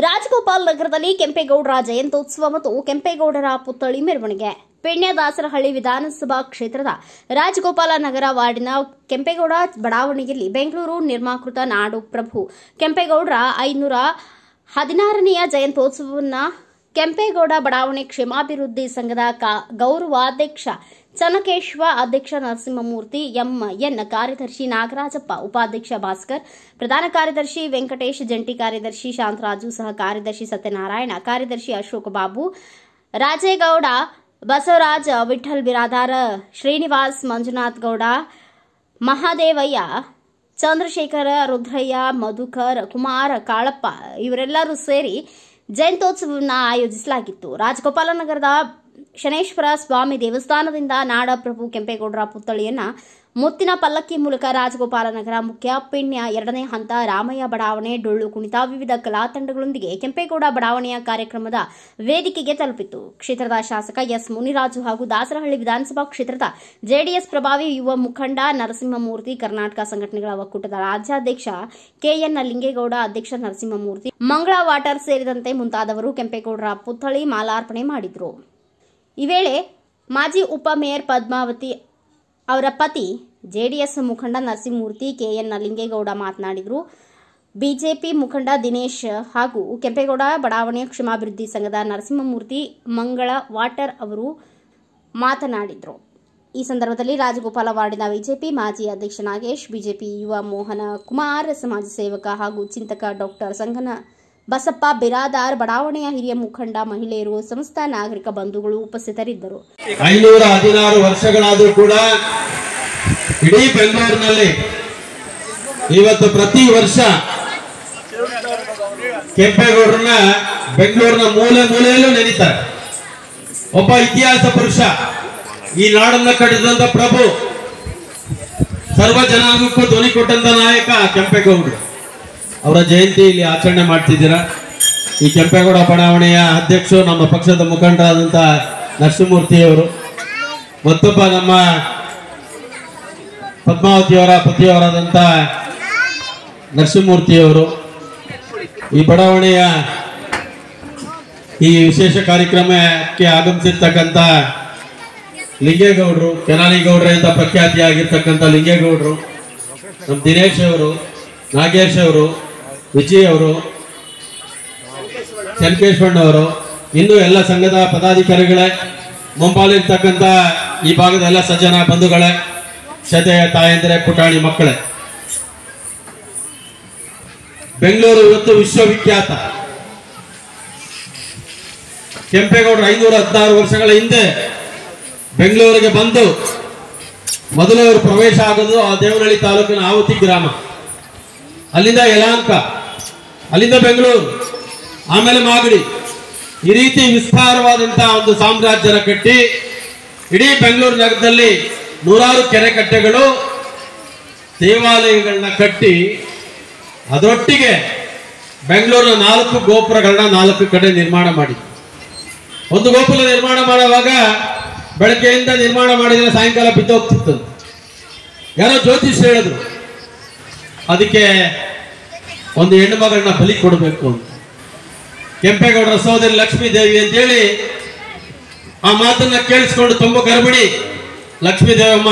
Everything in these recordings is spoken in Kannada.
ರಾಜಗೋಪಾಲ್ ನಗರದಲ್ಲಿ ಕೆಂಪೇಗೌಡರ ಜಯಂತ್ಯೋತ್ಸವ ಮತ್ತು ಕೆಂಪೇಗೌಡರ ಪುತ್ಥಳಿ ಮೆರವಣಿಗೆ. ಪೆಣ್ಯದಾಸರಹಳ್ಳಿ ವಿಧಾನಸಭಾ ಕ್ಷೇತ್ರದ ರಾಜಗೋಪಾಲ ನಗರ ವಾರ್ಡಿನ ಕೆಂಪೇಗೌಡ ಬಡಾವಣೆಯಲ್ಲಿ ಬೆಂಗಳೂರು ನಿರ್ಮಾಕೃತ ನಾಡು ಪ್ರಭು ಕೆಂಪೇಗೌಡರ 516ನೇ ಜಯಂತ್ಯೋತ್ಸವವನ್ನು ಕೆಂಪೇಗೌಡ ಬಡಾವಣೆ ಕ್ಷೇಮಾಭಿವೃದ್ಧಿ ಸಂಘದ ಗೌರವಾಧ್ಯಕ್ಷ ಚನ್ನಕೇಶವ, ಅಧ್ಯಕ್ಷ ನರಸಿಂಹಮೂರ್ತಿ, ಎಂಎನ್, ಕಾರ್ಯದರ್ಶಿ ನಾಗರಾಜಪ್ಪ, ಉಪಾಧ್ಯಕ್ಷ ಭಾಸ್ಕರ್, ಪ್ರಧಾನ ಕಾರ್ಯದರ್ಶಿ ವೆಂಕಟೇಶ್, ಜಂಟಿ ಕಾರ್ಯದರ್ಶಿ ಶಾಂತರಾಜು, ಸಹ ಕಾರ್ಯದರ್ಶಿ ಸತ್ಯನಾರಾಯಣ, ಕಾರ್ಯದರ್ಶಿ ಅಶೋಕ್ ಬಾಬು, ರಾಜೇಗೌಡ, ಬಸವರಾಜ್, ವಿಠಲ್ ಬಿರಾದಾರ, ಶ್ರೀನಿವಾಸ್, ಮಂಜುನಾಥ್ ಗೌಡ, ಮಹಾದೇವಯ್ಯ, ಚಂದ್ರಶೇಖರ, ರುದ್ರಯ್ಯ, ಮಧುಕರ್, ಕುಮಾರ್, ಕಾಳಪ್ಪ ಇವರೆಲ್ಲರೂ ಸೇರಿ ಜಯಂತ್ಯೋತ್ಸವವನ್ನು ಆಯೋಜಿಸಲಾಗಿತ್ತು. ರಾಜಗೋಪಾಲ ನಗರದ ಶನೇಶ್ವರ ಸ್ವಾಮಿ ದೇವಸ್ಥಾನದಿಂದ ನಾಡಪ್ರಭು ಕೆಂಪೇಗೌಡರ ಪುತ್ಥಳಿಯನ್ನು ಮುತ್ತಿನ ಪಲ್ಲಕ್ಕಿ ಮೂಲಕ ರಾಜಗೋಪಾಲ ನಗರ ಮುಖ್ಯ ಪೆಣ್ಯ 2ನೇ ಹಂತ ರಾಮಯ್ಯ ಬಡಾವಣೆ ಡೊಳ್ಳು ಕುಣಿತ ವಿವಿಧ ಕಲಾ ತಂಡಗಳೊಂದಿಗೆ ಕೆಂಪೇಗೌಡ ಬಡಾವಣೆಯ ಕಾರ್ಯಕ್ರಮದ ವೇದಿಕೆಗೆ ತಲುಪಿತು. ಕ್ಷೇತ್ರದ ಶಾಸಕ ಎಸ್ ಮುನಿರಾಜು ಹಾಗೂ ದಾಸರಹಳ್ಳಿ ವಿಧಾನಸಭಾ ಕ್ಷೇತ್ರದ ಜೆಡಿಎಸ್ ಪ್ರಭಾವಿ ಯುವ ಮುಖಂಡ ನರಸಿಂಹಮೂರ್ತಿ, ಕರ್ನಾಟಕ ಸಂಘಟನೆಗಳ ಒಕ್ಕೂಟದ ರಾಜ್ಯಾಧ್ಯಕ್ಷ ಕೆಎನ್ ಲಿಂಗೇಗೌಡ, ಅಧ್ಯಕ್ಷ ನರಸಿಂಹಮೂರ್ತಿ, ಮಂಗಳ ವಾಟರ್ ಸೇರಿದಂತೆ ಮುಂತಾದವರು ಕೆಂಪೇಗೌಡರ ಪುತ್ಥಳಿ ಮಾಲಾರ್ಪಣೆ ಮಾಡಿದರು. ಈ ವೇಳೆ ಮಾಜಿ ಉಪಮೇಯರ್ ಪದ್ಮಾವತಿ ಅವರ ಪತಿ ಜೆಡಿಎಸ್ ಮುಖಂಡ ನರಸಿಂಹಮೂರ್ತಿ, ಕೆಎನ್ ಲಿಂಗೇಗೌಡ ಮಾತನಾಡಿದರು. ಬಿಜೆಪಿ ಮುಖಂಡ ದಿನೇಶ್ ಹಾಗೂ ಕೆಂಪೇಗೌಡ ಬಡಾವಣೆ ಕ್ಷೇಮಾಭಿವೃದ್ಧಿ ಸಂಘದ ನರಸಿಂಹಮೂರ್ತಿ, ಮಂಗಳ ವಾಟರ್ ಅವರು ಮಾತನಾಡಿದರು. ಈ ಸಂದರ್ಭದಲ್ಲಿ ರಾಜಗೋಪಾಲ ವಾರ್ಡಿನ ಬಿಜೆಪಿ ಮಾಜಿ ಅಧ್ಯಕ್ಷ ನಾಗೇಶ್, ಬಿಜೆಪಿ ಯುವ ಮೋಹನ ಕುಮಾರ್, ಸಮಾಜ ಸೇವಕ ಹಾಗೂ ಚಿಂತಕ ಡಾಕ್ಟರ್ ಸಂಗನ ಬಸಪ್ಪ ಬಿರಾದಾರ್, ಬಡಾವಣೆಯ ಹಿರಿಯ ಮುಖಂಡ, ಮಹಿಳೆಯರು, ಸಂಸ್ಥಾ ನಾಗರಿಕ ಬಂಧುಗಳು ಉಪಸ್ಥಿತರಿದ್ದರು. 516 ವರ್ಷಗಳಾದರೂ ಕೂಡ ಇಡೀ ಬೆಂಗಳೂರಿನಲ್ಲಿ ಇವತ್ತು ಪ್ರತಿ ವರ್ಷ ಕೆಂಪೇಗೌಡರನ್ನ ಬೆಂಗಳೂರಿನ ಮೂಲೆ ಮೂಲೆಯಲ್ಲೂ ನೆನೀತಾರೆ. ಒಬ್ಬ ಇತಿಹಾಸ ಪುರುಷ, ಈ ನಾಡನ್ನ ಕಟ್ಟಿದಂತ ಪ್ರಭು, ಸರ್ವ ಜನಾಂಗಕ್ಕೂ ಧ್ವನಿ ಕೊಟ್ಟಂತ ನಾಯಕ ಕೆಂಪೇಗೌಡರು. ಅವರ ಜಯಂತಿ ಇಲ್ಲಿ ಆಚರಣೆ ಮಾಡ್ತಿದ್ದೀರಾ. ಈ ಕೆಂಪೇಗೌಡ ಬಡಾವಣೆಯ ಅಧ್ಯಕ್ಷರು ನಮ್ಮ ಪಕ್ಷದ ಮುಖಂಡರಾದಂಥ ನರಸಿಂಹಮೂರ್ತಿಯವರು, ಮತ್ತೊಬ್ಬ ನಮ್ಮ ಪದ್ಮಾವತಿಯವರ ಪತಿಯವರಾದಂಥ ನರಸಿಂಹಮೂರ್ತಿಯವರು, ಈ ಬಡಾವಣೆಯ ಈ ವಿಶೇಷ ಕಾರ್ಯಕ್ರಮಕ್ಕೆ ಆಗಮಿಸಿರ್ತಕ್ಕಂಥ ಲಿಂಗೇಗೌಡರು, ಕೆನಾಲಿಗೌಡ್ರೆ ಅಂತ ಪ್ರಖ್ಯಾತಿಯಾಗಿರ್ತಕ್ಕಂಥ ಲಿಂಗೇಗೌಡರು, ನಮ್ಮ ದಿನೇಶ್ ಅವರು, ನಾಗೇಶ್ ಅವರು, ವಿಜಯ್ ಅವರು, ಚನ್ನಕೇಶವಣ್ಣವರು, ಇನ್ನೂ ಎಲ್ಲ ಸಂಘದ ಪದಾಧಿಕಾರಿಗಳೇ, ಮುಂಪಾಲಿರ್ತಕ್ಕಂಥ ಈ ಭಾಗದ ಎಲ್ಲ ಸಜ್ಜನ ಬಂಧುಗಳೇ, ಶ್ರದ್ಧೆಯ ತಾಯಂದಿರೇ, ಪುಟಾಣಿ ಮಕ್ಕಳೇ, ಬೆಂಗಳೂರು ಇವತ್ತು ವಿಶ್ವವಿಖ್ಯಾತ. ಕೆಂಪೇಗೌಡರು 516 ವರ್ಷಗಳ ಹಿಂದೆ ಬೆಂಗಳೂರಿಗೆ ಬಂದು ಮೊದಲು ಅವರು ಪ್ರವೇಶ ಆಗೋದು ಆ ದೇವನಹಳ್ಳಿ ತಾಲೂಕಿನ ಆವತಿ ಗ್ರಾಮ, ಅಲ್ಲಿಂದ ಯಲಹಂಕ, ಅಲ್ಲಿಂದ ಬೆಂಗಳೂರು, ಆಮೇಲೆ ಮಾಗಡಿ, ಈ ರೀತಿ ವಿಸ್ತಾರವಾದಂತಹ ಒಂದು ಸಾಮ್ರಾಜ್ಯನ ಕಟ್ಟಿ ಇಡೀ ಬೆಂಗಳೂರು ನಗರದಲ್ಲಿ ನೂರಾರು ಕೆರೆ ಕಟ್ಟೆಗಳು, ದೇವಾಲಯಗಳನ್ನ ಕಟ್ಟಿ ಅದರೊಟ್ಟಿಗೆ ಬೆಂಗಳೂರಿನ 4 ಗೋಪುರಗಳನ್ನ 4 ಕಡೆ ನಿರ್ಮಾಣ ಮಾಡಿ. ಒಂದು ಗೋಪುರ ನಿರ್ಮಾಣ ಮಾಡುವಾಗ ಬೆಳಗ್ಗೆಯಿಂದ ನಿರ್ಮಾಣ ಮಾಡಿದ್ರೆ ಸಾಯಂಕಾಲ ಬಿದ್ದೋಗ್ತಿತ್ತು. ಯಾರೋ ಜ್ಯೋತಿಷ್ ಹೇಳಿದ್ರು, ಅದಕ್ಕೆ ಒಂದು ಹೆಣ್ಣು ಮಗಳನ್ನ ಬಲಿ ಕೊಡಬೇಕು ಅಂತ. ಕೆಂಪೇಗೌಡರ ಸಹೋದರಿ ಲಕ್ಷ್ಮೀ ದೇವಿ ಅಂತೇಳಿ ಆ ಮಾತನ್ನ ಕೇಳಿಸ್ಕೊಂಡು ತುಂಬ ಗರ್ಭಿಣಿ ಲಕ್ಷ್ಮೀ ದೇವಮ್ಮ,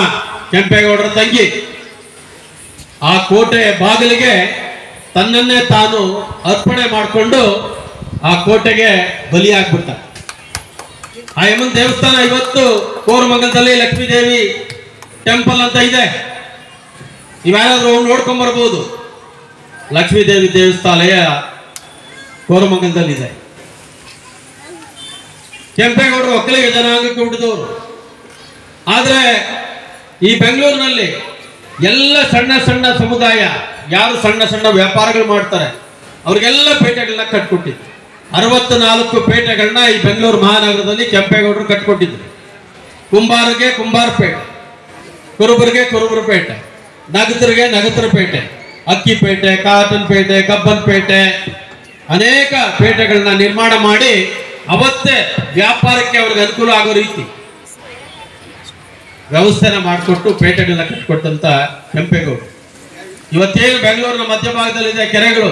ಕೆಂಪೇಗೌಡರ ತಂಗಿ, ಆ ಕೋಟೆ ಬಾಗಿಲಿಗೆ ತನ್ನನ್ನೇ ತಾನು ಅರ್ಪಣೆ ಮಾಡಿಕೊಂಡು ಆ ಕೋಟೆಗೆ ಬಲಿಯಾಗ್ಬಿಡ್ತ. ಆ ಯಮನ್ ದೇವಸ್ಥಾನ ಇವತ್ತು ಕೋರಮಂಗಲದಲ್ಲಿ ಲಕ್ಷ್ಮೀ ದೇವಿ ಟೆಂಪಲ್ ಅಂತ ಇದೆ, ನೀವ್ಯಾರಾದ್ರೂ ನೋಡ್ಕೊಂಡ್ ಬರ್ಬೋದು. ಲಕ್ಷ್ಮೀ ದೇವಿ ದೇವಸ್ಥಾನಯ ಕೋರಮಂಗಲದಲ್ಲಿದೆ. ಕೆಂಪೇಗೌಡರು ಒಕ್ಕಲಿಗ ಜನಾಂಗಕ್ಕೆ ಹುಟ್ಟಿದವರು. ಆದ್ರೆ ಈ ಬೆಂಗಳೂರಿನಲ್ಲಿ ಎಲ್ಲ ಸಣ್ಣ ಸಣ್ಣ ಸಮುದಾಯ, ಯಾರು ಸಣ್ಣ ಸಣ್ಣ ವ್ಯಾಪಾರಗಳು ಮಾಡ್ತಾರೆ, ಅವ್ರಿಗೆಲ್ಲ ಪೇಟೆಗಳನ್ನ ಕಟ್ಕೊಟ್ಟಿದ್ರು. 64 ಪೇಟೆಗಳನ್ನ ಈ ಬೆಂಗಳೂರು ಮಹಾನಗರದಲ್ಲಿ ಕೆಂಪೇಗೌಡರು ಕಟ್ಕೊಟ್ಟಿದ್ರು. ಕುಂಬಾರಿಗೆ ಕುಂಬಾರಪೇಟೆ, ಕುರುಬರಿಗೆ ಕುರುಬರಪೇಟೆ, ನಗತರಿಗೆ ನಗತರಪೇಟೆ, ಅಕ್ಕಿಪೇಟೆ, ಕಾಟನ್ ಪೇಟೆ, ಕಬ್ಬನ್ ಪೇಟೆ, ಅನೇಕ ಪೇಟೆಗಳನ್ನ ನಿರ್ಮಾಣ ಮಾಡಿ ಅವತ್ತೇ ವ್ಯಾಪಾರಕ್ಕೆ ಅವ್ರಿಗೆ ಅನುಕೂಲ ಆಗೋ ರೀತಿ ವ್ಯವಸ್ಥೆನ ಮಾಡಿಕೊಟ್ಟು ಪೇಟೆಗಳನ್ನ ಕಟ್ಟಿಕೊಟ್ಟಂತ ಕೆಂಪೇಗೌಡರು. ಇವತ್ತೇನು ಬೆಂಗಳೂರಿನ ಮಧ್ಯಭಾಗದಲ್ಲಿದೆ ಕೆರೆಗಳು,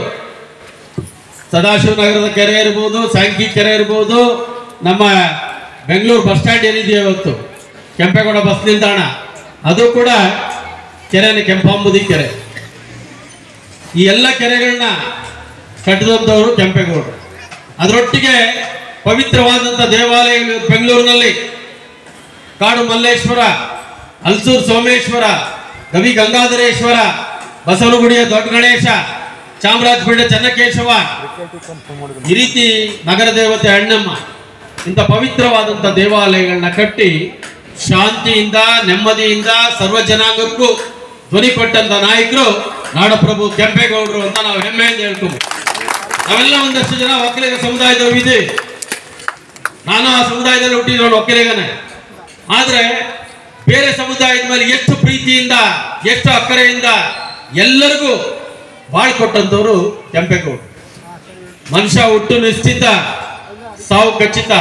ಸದಾಶಿವನಗರದ ಕೆರೆ ಇರ್ಬೋದು, ಸ್ಯಾಂಕಿ ಕೆರೆ ಇರ್ಬೋದು, ನಮ್ಮ ಬೆಂಗಳೂರು ಬಸ್ ಸ್ಟ್ಯಾಂಡ್ ಏನಿದೆಯೋ ಇವತ್ತು ಕೆಂಪೇಗೌಡ ಬಸ್ ನಿಲ್ದಾಣ, ಅದು ಕೂಡ ಕೆರೆನೇ, ಕೆಂಪಾಂಬುದಿ ಕೆರೆ. ಈ ಎಲ್ಲ ಕೆರೆಗಳನ್ನ ಕಟ್ಟಿದಂಥವರು ಕೆಂಪೇಗೌಡರು. ಅದರೊಟ್ಟಿಗೆ ಪವಿತ್ರವಾದಂಥ ದೇವಾಲಯಗಳು ಬೆಂಗಳೂರಿನಲ್ಲಿ ಕಾಡು ಮಲ್ಲೇಶ್ವರ, ಹಲ್ಸೂರು ಸೋಮೇಶ್ವರ, ಗವಿ ಗಂಗಾಧರೇಶ್ವರ, ಬಸವನಗುಡಿಯ ದೊಡ್ಡ ಗಣೇಶ, ಚಾಮರಾಜಪೇಟೆ ಚನ್ನಕೇಶವ, ಈ ರೀತಿ ನಗರ ದೇವತೆ ಅಣ್ಣಮ್ಮ, ಇಂಥ ಪವಿತ್ರವಾದಂಥ ದೇವಾಲಯಗಳನ್ನ ಕಟ್ಟಿ ಶಾಂತಿಯಿಂದ ನೆಮ್ಮದಿಯಿಂದ ಸರ್ವ ಜನಾಂಗಕ್ಕೂ ಧ್ವನಿ ಕೊಟ್ಟಂತ ನಾಯಕರು ನಾಡಪ್ರಭು ಕೆಂಪೇಗೌಡರು ಅಂತ ನಾವು ಹೆಮ್ಮೆಯಿಂದ ಹೇಳ್ತೀವಿ. ನಾವೆಲ್ಲ ಒಂದಷ್ಟು ಜನ ಒಕ್ಕಲಿಗ ಸಮುದಾಯದವರು ಇದ್ದೀವಿ. ನಾನು ಆ ಸಮುದಾಯದಲ್ಲಿ ಹುಟ್ಟಿರೋನು, ಒಕ್ಕಲಿಗನೇ. ಆದ್ರೆ ಬೇರೆ ಸಮುದಾಯದ ಮೇಲೆ ಎಷ್ಟು ಪ್ರೀತಿಯಿಂದ, ಎಷ್ಟು ಅಕ್ಕರೆಯಿಂದ ಎಲ್ಲರಿಗೂ ಬಾಳ್ಕೊಟ್ಟಂತವರು ಕೆಂಪೇಗೌಡರು. ಮನುಷ್ಯ ಹುಟ್ಟು ನಿಶ್ಚಿತ, ಸಾವು ಖಚಿತ.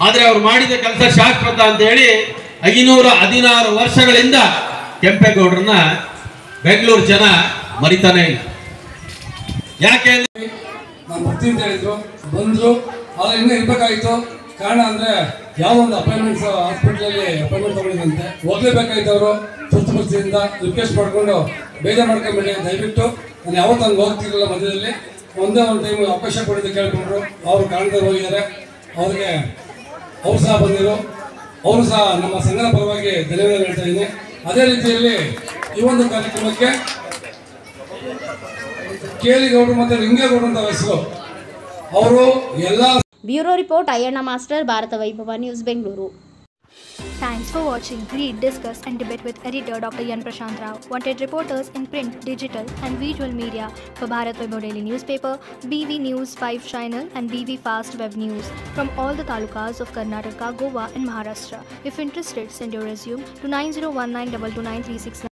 ಆದ್ರೆ ಅವ್ರು ಮಾಡಿದ ಕೆಲಸ ಶಾಶ್ವತ ಅಂತ ಹೇಳಿ 516 ವರ್ಷಗಳಿಂದ ಕೆಂಪೇಗೌಡರನ್ನ ಬೆಂಗಳೂರು ಜನ ಮರಿತಾನೆ ಇಲ್ಲ. ಯಾಕೆ ಅಂದ್ರೆ ನಾನು ಬರ್ತೀನಿ ಅಂತ ಹೇಳಿದ್ರು, ಬಂದ್ರು. ಆದ್ರೆ ಇನ್ನೂ ಇರ್ಬೇಕಾಗಿತ್ತು. ಕಾರಣ ಅಂದ್ರೆ ಯಾವ ಒಂದು ಅಪಾಯಿಂಟ್ಮೆಂಟ್ಸ್ ಹಾಸ್ಪಿಟಲಲ್ಲಿ ಅಪಾಯಿಂಟ್ಮೆಂಟ್ ತಗೊಂಡಿದ್ದಂತೆ, ಹೋಗ್ಲೇಬೇಕಾಯ್ತು. ಅವರು ಸುಸ್ತು ಪರಿಸ್ಥಿತಿಯಿಂದ ರಿಕ್ವೆಸ್ಟ್ ಮಾಡ್ಕೊಂಡು ಬೇಜಾರು ಮಾಡ್ಕೊಂಡ್ಬಿಡಿ, ದಯವಿಟ್ಟು ನಾನು ಯಾವತ್ತು ಹಂಗೆ ಹೋಗ್ತಿರಲಿಲ್ಲ. ಮಧ್ಯದಲ್ಲಿ ಒಂದೇ ಒಂದು ಟೈಮ್ ಅವಕಾಶ ಕೊಡಿದ್ದು ಕೇಳ್ಕೊಂಡ್ರು. ಅವರು ಕಾರಣದಲ್ಲಿ ಹೋಗಿದ್ದಾರೆ. ಅವ್ರಿಗೆ ಅವ್ರು ಸಹ ಬಂದಿರು. ಅವರು ಸಹ ನಮ್ಮ ಸಂಘದ ಪರವಾಗಿ ಧನ್ಯವಾದ ಹೇಳ್ತಾ ಇದ್ದೀನಿ. ಅದೇ ರೀತಿಯಲ್ಲಿ ಈ ಒಂದು ಕಾರ್ಯಕ್ರಮಕ್ಕೆ ಕೇಲಿಗೌಡರು ಮತ್ತು ಲಿಂಗೇಗೌಡರು ಅಂತ ಹೆಸರು, ಅವರು ಎಲ್ಲ. Bureau report Ayyanna master, Bharata Vaibhava news, Bengaluru. Thanks for watching. Read, discuss and debate with editor Dr. Yan Prashant Rao. Wanted reporters in print, digital and visual media for Bharat Vaibhav Daily Newspaper, BV News 5 Channel and BV Fast Web News from all the talukas of Karnataka, Goa and Maharashtra. If interested, send your resume to 9019229369.